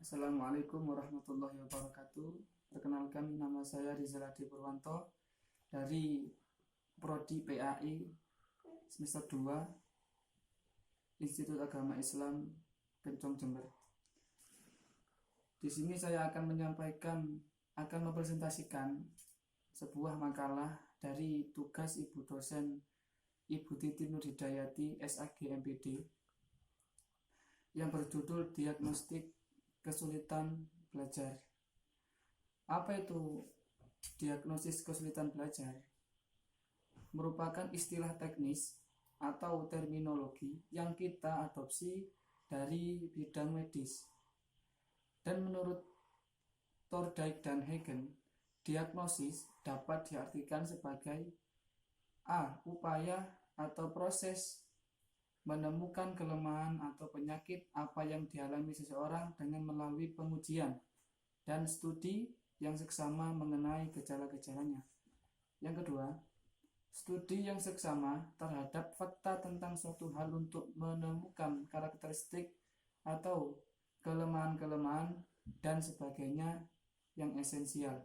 Assalamualaikum warahmatullahi wabarakatuh. Perkenalkan, nama saya Rizal Adi Purwanto dari Prodi PAI semester 2 Institut Agama Islam Kencong Jember. Di sini saya akan mempresentasikan sebuah makalah dari tugas Ibu dosen Ibu Titi Nurhidayati SAG MPD yang berjudul Diagnostik Kesulitan Belajar. Apa itu diagnosis kesulitan belajar? Merupakan istilah teknis atau terminologi yang kita adopsi dari bidang medis. Dan menurut Thorndike dan Hagen, diagnosis dapat diartikan sebagai A. Upaya atau proses menemukan kelemahan atau penyakit apa yang dialami seseorang dengan melalui pengujian dan studi yang seksama mengenai gejala-gejalanya. Yang kedua, studi yang seksama terhadap fakta tentang suatu hal untuk menemukan karakteristik atau kelemahan-kelemahan dan sebagainya yang esensial.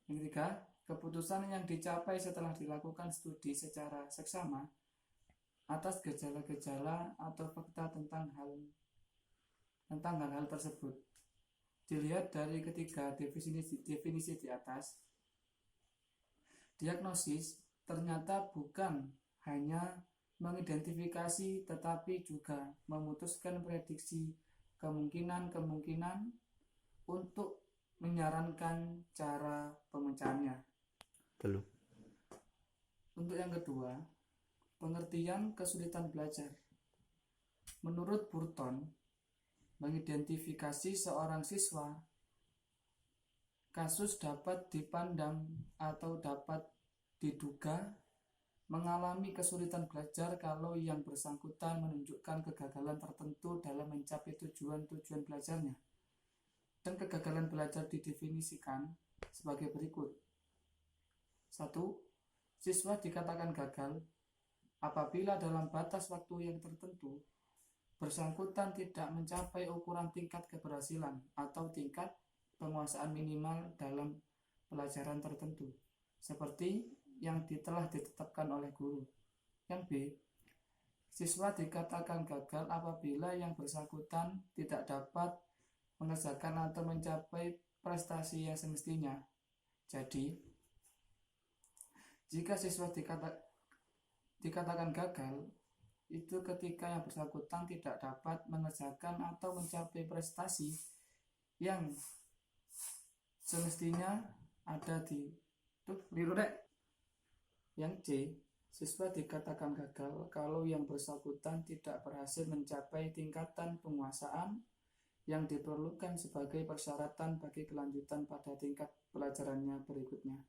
Yang ketiga, keputusan yang dicapai setelah dilakukan studi secara seksama atas gejala-gejala atau fakta tentang hal-hal tersebut. Dilihat dari ketiga definisi di atas, diagnosis ternyata bukan hanya mengidentifikasi tetapi juga memutuskan prediksi kemungkinan-kemungkinan untuk menyarankan cara pemecahannya. Untuk yang kedua, pengertian kesulitan belajar. Menurut Burton, mengidentifikasi seorang siswa, kasus dapat dipandang atau dapat diduga mengalami kesulitan belajar kalau yang bersangkutan menunjukkan kegagalan tertentu dalam mencapai tujuan-tujuan belajarnya. Dan kegagalan belajar didefinisikan sebagai berikut. 1. Siswa dikatakan gagal apabila dalam batas waktu yang tertentu bersangkutan tidak mencapai ukuran tingkat keberhasilan atau tingkat penguasaan minimal dalam pelajaran tertentu, seperti yang telah ditetapkan oleh guru. Yang B, siswa dikatakan gagal apabila yang bersangkutan tidak dapat mengerjakan atau mencapai prestasi yang semestinya. Jadi, jika siswa dikatakan gagal, itu ketika yang bersangkutan tidak dapat mengerjakan atau mencapai prestasi yang semestinya ada di Yang C, siswa dikatakan gagal kalau yang bersangkutan tidak berhasil mencapai tingkatan penguasaan yang diperlukan sebagai persyaratan bagi kelanjutan pada tingkat pelajarannya berikutnya.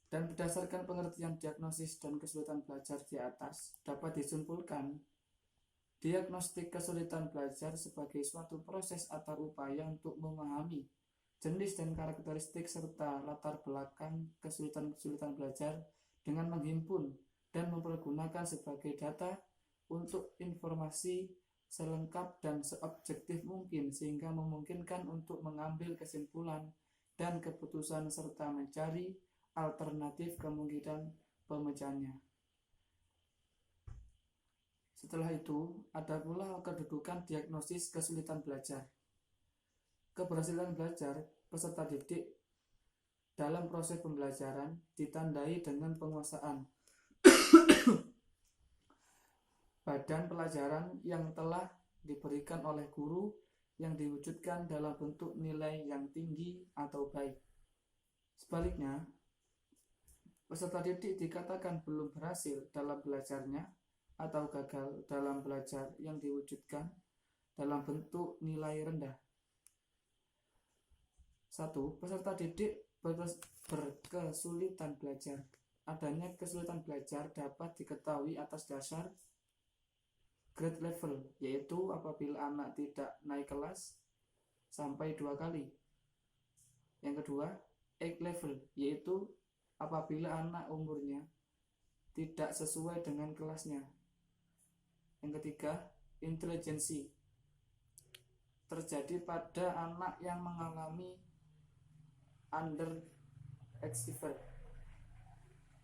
Dan berdasarkan pengertian diagnosis dan kesulitan belajar di atas, dapat disimpulkan diagnostik kesulitan belajar sebagai suatu proses atau upaya untuk memahami jenis dan karakteristik serta latar belakang kesulitan-kesulitan belajar dengan menghimpun dan mempergunakan sebagai data untuk informasi selengkap dan seobjektif mungkin sehingga memungkinkan untuk mengambil kesimpulan dan keputusan serta mencari alternatif kemungkinan pemecahannya. Setelah itu, ada pula kedudukan diagnosis kesulitan belajar. Keberhasilan belajar peserta didik dalam proses pembelajaran ditandai dengan penguasaan badan pelajaran yang telah diberikan oleh guru yang diwujudkan dalam bentuk nilai yang tinggi atau baik. Sebaliknya, peserta didik dikatakan belum berhasil dalam belajarnya atau gagal dalam belajar yang diwujudkan dalam bentuk nilai rendah. 1. Peserta didik berkesulitan belajar. Adanya kesulitan belajar dapat diketahui atas dasar grade level, yaitu apabila anak tidak naik kelas sampai 2 kali. Yang kedua, age level, yaitu apabila anak umurnya tidak sesuai dengan kelasnya. Yang ketiga, intelijensi, terjadi pada anak yang mengalami underachiever.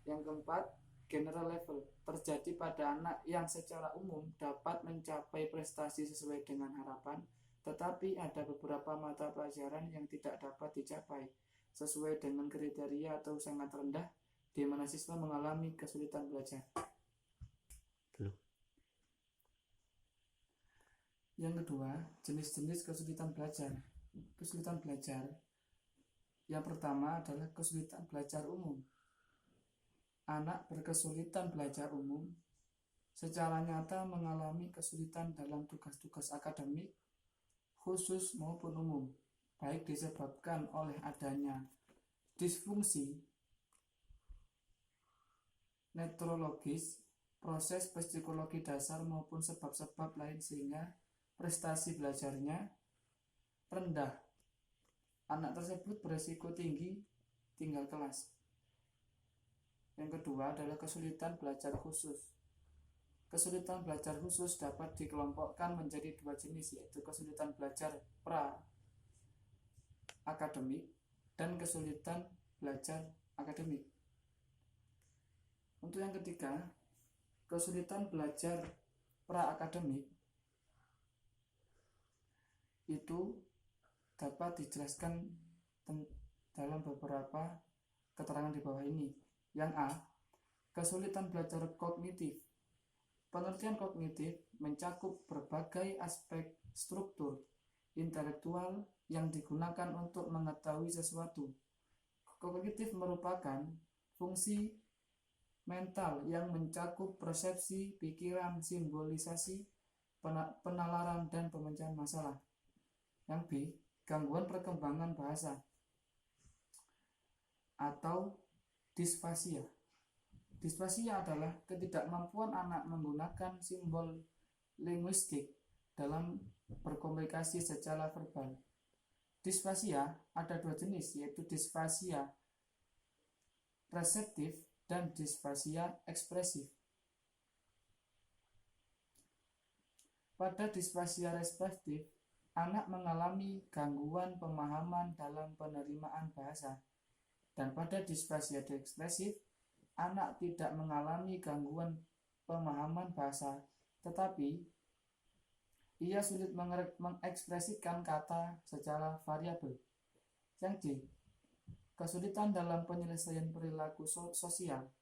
Yang keempat, general level, terjadi pada anak yang secara umum dapat mencapai prestasi sesuai dengan harapan, tetapi ada beberapa mata pelajaran yang tidak dapat dicapai sesuai dengan kriteria atau sangat rendah, di mana siswa mengalami kesulitan belajar. Yang kedua, jenis-jenis kesulitan belajar. Kesulitan belajar yang pertama adalah kesulitan belajar umum. Anak berkesulitan belajar umum secara nyata mengalami kesulitan dalam tugas-tugas akademik, khusus maupun umum, baik disebabkan oleh adanya disfungsi neurologis, proses psikologi dasar maupun sebab-sebab lain sehingga prestasi belajarnya rendah. Anak tersebut beresiko tinggi tinggal kelas. Yang kedua adalah kesulitan belajar khusus. Kesulitan belajar khusus dapat dikelompokkan menjadi dua jenis, yaitu kesulitan belajar pra-akademik dan kesulitan belajar akademik. Untuk yang ketiga, kesulitan belajar pra-akademik itu dapat dijelaskan dalam beberapa keterangan di bawah ini. Yang A, kesulitan belajar kognitif. Pengertian kognitif mencakup berbagai aspek struktur intelektual yang digunakan untuk mengetahui sesuatu. Kognitif merupakan fungsi mental yang mencakup persepsi, pikiran, simbolisasi, penalaran, dan pemecahan masalah. Yang B, gangguan perkembangan bahasa atau disfasia. Disfasia adalah ketidakmampuan anak menggunakan simbol linguistik dalam berkomunikasi secara verbal. Disfasia ada dua jenis, yaitu disfasia reseptif dan disfasia ekspresif. Pada disfasia reseptif, anak mengalami gangguan pemahaman dalam penerimaan bahasa, dan pada disfasia ekspresif, anak tidak mengalami gangguan pemahaman bahasa, tetapi ia sulit mengekspresikan kata secara variabel. Yang D, kesulitan dalam penyelesaian perilaku sosial.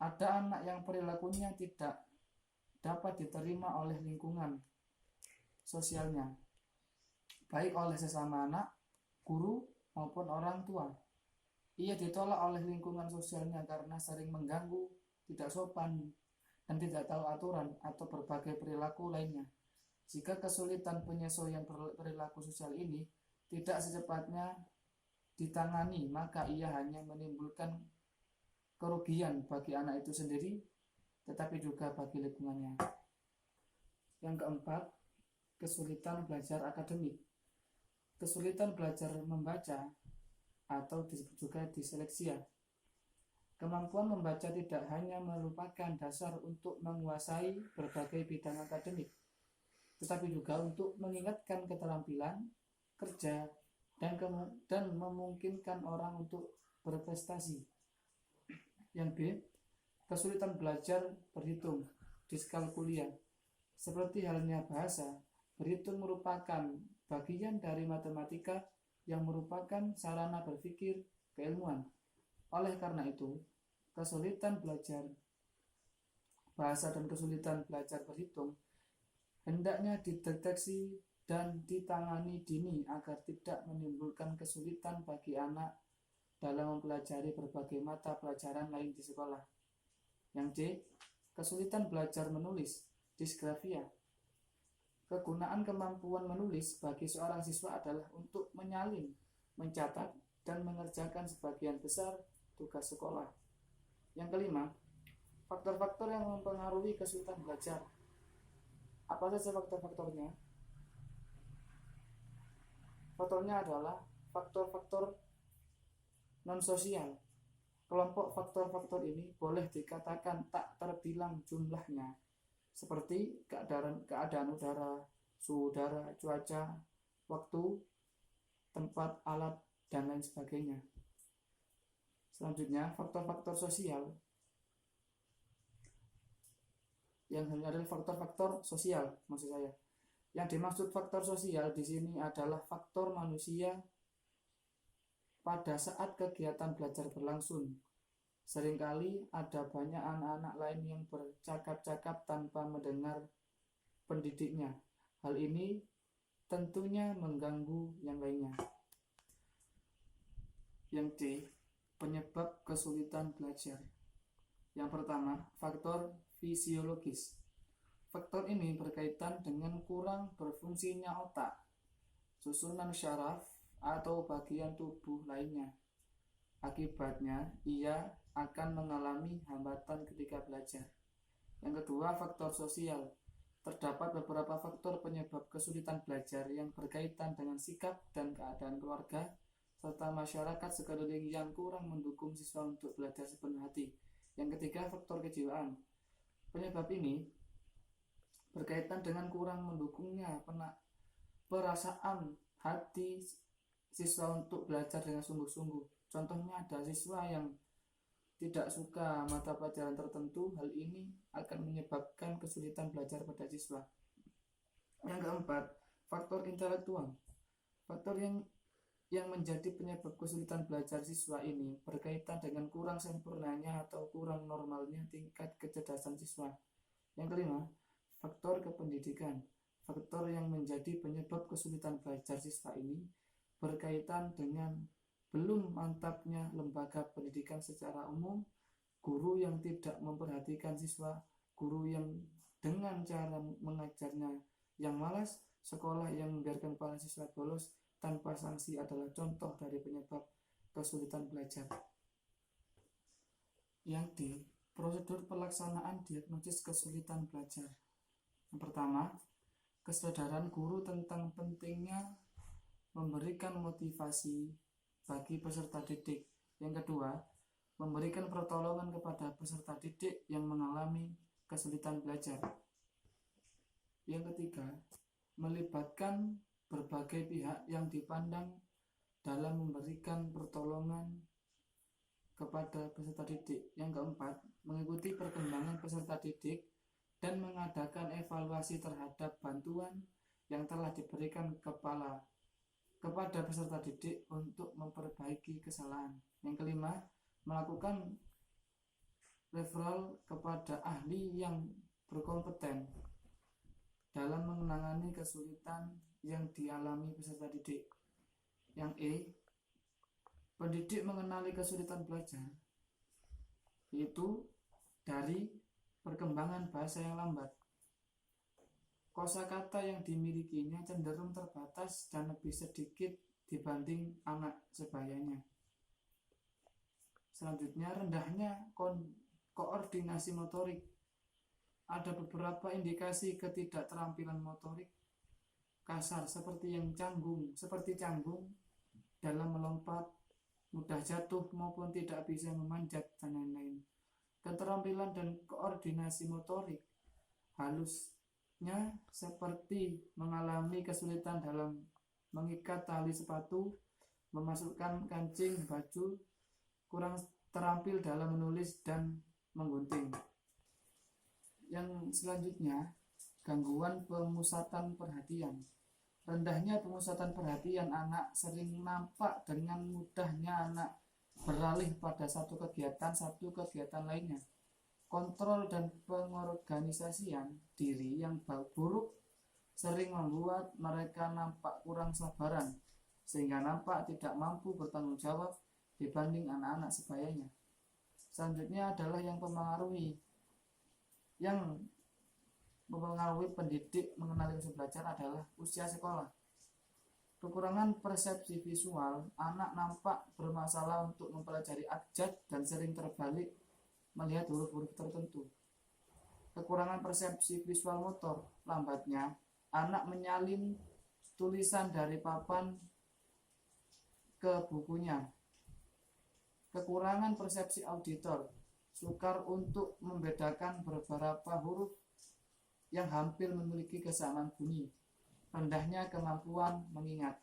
Ada anak yang perilakunya tidak dapat diterima oleh lingkungan sosialnya, baik oleh sesama anak, guru, maupun orang tua. Ia ditolak oleh lingkungan sosialnya karena sering mengganggu, tidak sopan, dan tidak tahu aturan atau berbagai perilaku lainnya. Jika kesulitan penyesuaian perilaku sosial ini tidak secepatnya ditangani, maka ia hanya menimbulkan kerugian bagi anak itu sendiri, tetapi juga bagi lingkungannya. Yang keempat, kesulitan belajar akademik. Kesulitan belajar membaca atau disebut juga disleksia. Kemampuan membaca tidak hanya merupakan dasar untuk menguasai berbagai bidang akademik, tetapi juga untuk mengingatkan keterampilan kerja dan memungkinkan orang untuk berprestasi. Yang B, kesulitan belajar berhitung, diskalkulia. Seperti halnya bahasa, berhitung merupakan bagian dari matematika yang merupakan sarana berpikir keilmuan. Oleh karena itu, kesulitan belajar bahasa dan kesulitan belajar berhitung hendaknya dideteksi dan ditangani dini agar tidak menimbulkan kesulitan bagi anak dalam mempelajari berbagai mata pelajaran lain di sekolah. Yang D, kesulitan belajar menulis, disgrafia. Kegunaan kemampuan menulis bagi seorang siswa adalah untuk menyalin, mencatat, dan mengerjakan sebagian besar tugas sekolah. Yang kelima, faktor-faktor yang mempengaruhi kesulitan belajar. Apa saja faktor-faktornya? Faktornya adalah faktor-faktor non-sosial. Kelompok faktor-faktor ini boleh dikatakan tak terbilang jumlahnya, seperti keadaan udara, suhu udara, cuaca, waktu, tempat, alat, dan lain sebagainya. Selanjutnya, faktor-faktor sosial. Yang adalah faktor-faktor sosial, maksud saya. Yang dimaksud faktor sosial di sini adalah faktor manusia pada saat kegiatan belajar berlangsung. Seringkali ada banyak anak-anak lain yang bercakap-cakap tanpa mendengar pendidiknya. Hal ini tentunya mengganggu yang lainnya. Yang D, penyebab kesulitan belajar. Yang pertama, faktor fisiologis. Faktor ini berkaitan dengan kurang berfungsinya otak, susunan syaraf, atau bagian tubuh lainnya. Akibatnya, ia akan mengalami hambatan ketika belajar. Yang kedua, faktor sosial. Terdapat beberapa faktor penyebab kesulitan belajar yang berkaitan dengan sikap dan keadaan keluarga, serta masyarakat sekeliling yang kurang mendukung siswa untuk belajar sepenuh hati. Yang ketiga, faktor kejiwaan. Penyebab ini berkaitan dengan kurang mendukungnya perasaan hati siswa untuk belajar dengan sungguh-sungguh. Contohnya ada siswa yang tidak suka mata pelajaran tertentu, hal ini akan menyebabkan kesulitan belajar pada siswa. Yang keempat, faktor intelektual. Faktor yang menjadi penyebab kesulitan belajar siswa ini berkaitan dengan kurang sempurnanya atau kurang normalnya tingkat kecerdasan siswa. Yang kelima, faktor kependidikan. Faktor yang menjadi penyebab kesulitan belajar siswa ini berkaitan dengan belum mantapnya lembaga pendidikan secara umum, guru yang tidak memperhatikan siswa, guru yang dengan cara mengajarnya yang malas, sekolah yang membiarkan para siswa bolos tanpa sanksi adalah contoh dari penyebab kesulitan belajar. Yang D, prosedur pelaksanaan diagnosis kesulitan belajar. Yang pertama, kesadaran guru tentang pentingnya memberikan motivasi bagi peserta didik. Yang kedua, memberikan pertolongan kepada peserta didik yang mengalami kesulitan belajar. Yang ketiga, melibatkan berbagai pihak yang dipandang dalam memberikan pertolongan kepada peserta didik. Yang keempat, mengikuti perkembangan peserta didik dan mengadakan evaluasi terhadap bantuan yang telah diberikan kepada peserta didik untuk memperbaiki kesalahan. Yang kelima, melakukan referral kepada ahli yang berkompeten dalam menangani kesulitan yang dialami peserta didik. Yang E, pendidik mengenali kesulitan belajar, yaitu dari perkembangan bahasa yang lambat. Kosakata yang dimilikinya cenderung terbatas dan lebih sedikit dibanding anak sebayanya. Selanjutnya, rendahnya koordinasi motorik. Ada beberapa indikasi ketidakterampilan motorik kasar seperti canggung dalam melompat, mudah jatuh maupun tidak bisa memanjat dan lain-lain. Keterampilan dan koordinasi motorik halusnya seperti mengalami kesulitan dalam mengikat tali sepatu, memasukkan kancing baju, kurang terampil dalam menulis dan menggunting. Yang selanjutnya, gangguan pemusatan perhatian. Rendahnya pemusatan perhatian anak sering nampak dengan mudahnya anak beralih pada satu kegiatan lainnya. Kontrol dan pengorganisasian diri yang buruk sering membuat mereka nampak kurang sabaran, sehingga nampak tidak mampu bertanggung jawab dibanding anak-anak sebayanya. Selanjutnya adalah yang mempengaruhi pendidik mengenali usia belajar adalah usia sekolah. Kekurangan persepsi visual, anak nampak bermasalah untuk mempelajari abjad dan sering terbalik melihat huruf-huruf tertentu. Kekurangan persepsi visual motor, lambatnya anak menyalin tulisan dari papan ke bukunya. Kekurangan persepsi auditor, sukar untuk membedakan beberapa huruf yang hampir memiliki kesamaan bunyi. rendahnya kemampuan mengingat,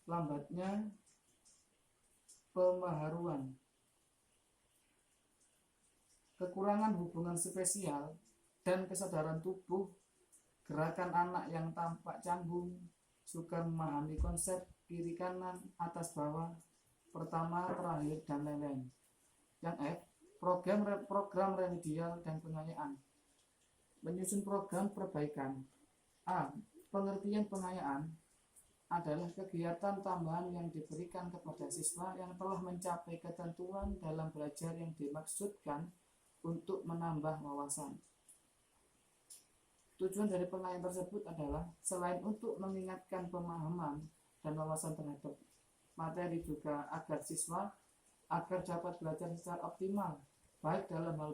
lambatnya pemaharuan, kekurangan hubungan spesial dan kesadaran tubuh, gerakan anak yang tampak canggung, suka memahami konsep kiri kanan, atas bawah, pertama, terakhir, dan lain-lain. Yang F, program remedial dan pengayaan. Menyusun program perbaikan. A. Pengertian pengayaan adalah kegiatan tambahan yang diberikan kepada siswa yang telah mencapai ketentuan dalam belajar yang dimaksudkan untuk menambah wawasan. Tujuan dari pengayaan tersebut adalah selain untuk mengingatkan pemahaman dan wawasan terhadap materi, juga agar siswa dapat belajar secara optimal, baik dalam hal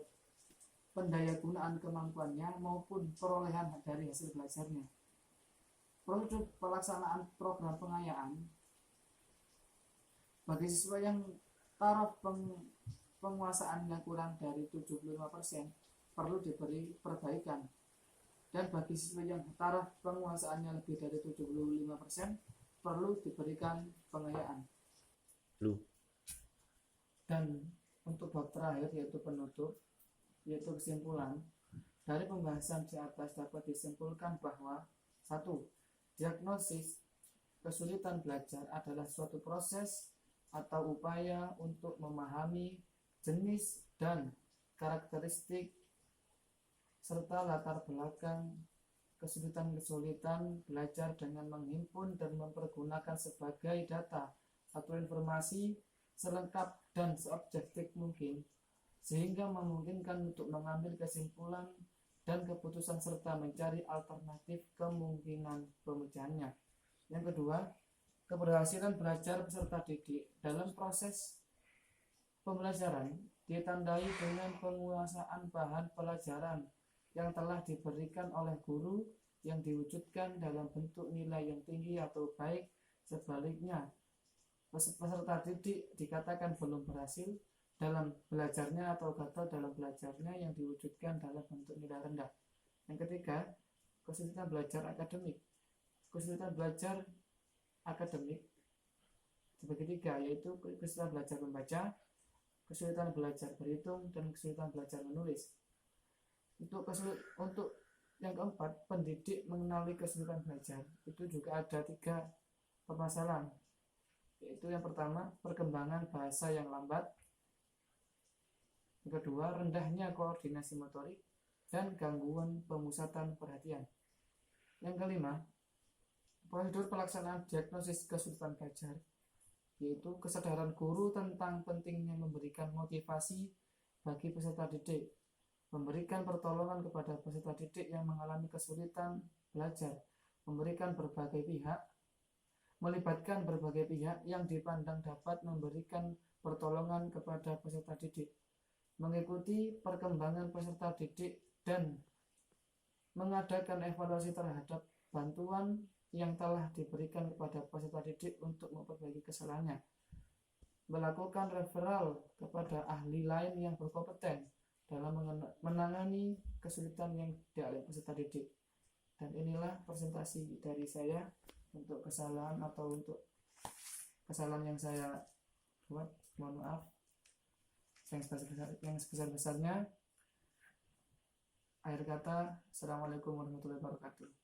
pendayagunaan kemampuannya maupun perolehan dari hasil belajarnya. Prosedur pelaksanaan program pengayaan bagi siswa yang taraf penguasaannya kurang dari 75% perlu diberi perbaikan, dan bagi siswa yang taraf penguasaannya lebih dari 75% perlu diberikan pengayaan. Dan untuk bab terakhir, yaitu penutup, yaitu kesimpulan. Dari pembahasan di atas dapat disimpulkan bahwa 1. Diagnosis kesulitan belajar adalah suatu proses atau upaya untuk memahami jenis dan karakteristik serta latar belakang kesulitan belajar dengan menghimpun dan mempergunakan sebagai data atau informasi selengkap dan seobjektif mungkin, sehingga memungkinkan untuk mengambil kesimpulan dan keputusan serta mencari alternatif kemungkinan pemecahannya. Yang kedua, keberhasilan belajar peserta didik dalam proses pembelajaran ditandai dengan penguasaan bahan pelajaran yang telah diberikan oleh guru yang diwujudkan dalam bentuk nilai yang tinggi atau baik. Sebaliknya, peserta didik dikatakan belum berhasil dalam belajarnya atau gagal dalam belajarnya yang diwujudkan dalam bentuk nilai rendah. Yang ketiga, kesulitan belajar akademik. Kesulitan belajar akademik sebagai tiga, yaitu kesulitan belajar membaca, kesulitan belajar berhitung, dan kesulitan belajar menulis. Untuk yang keempat, pendidik mengenali kesulitan belajar. Itu juga ada 3 permasalahan, yaitu yang pertama, perkembangan bahasa yang lambat, yang kedua, rendahnya koordinasi motorik, dan gangguan pemusatan perhatian. Yang kelima, prosedur pelaksanaan diagnosis kesulitan belajar, yaitu kesadaran guru tentang pentingnya memberikan motivasi bagi peserta didik, memberikan pertolongan kepada peserta didik yang mengalami kesulitan belajar, memberikan berbagai pihak, melibatkan berbagai pihak yang dipandang dapat memberikan pertolongan kepada peserta didik, mengikuti perkembangan peserta didik, dan mengadakan evaluasi terhadap bantuan yang telah diberikan kepada peserta didik untuk memperbaiki kesalahannya, melakukan referral kepada ahli lain yang berkompeten dalam menangani kesulitan yang dialami peserta didik. Dan inilah presentasi dari saya untuk kesalahan atau untuk kesalahan yang saya buat. Mohon maaf yang sebesar-besarnya. Akhir kata, Assalamualaikum warahmatullahi wabarakatuh.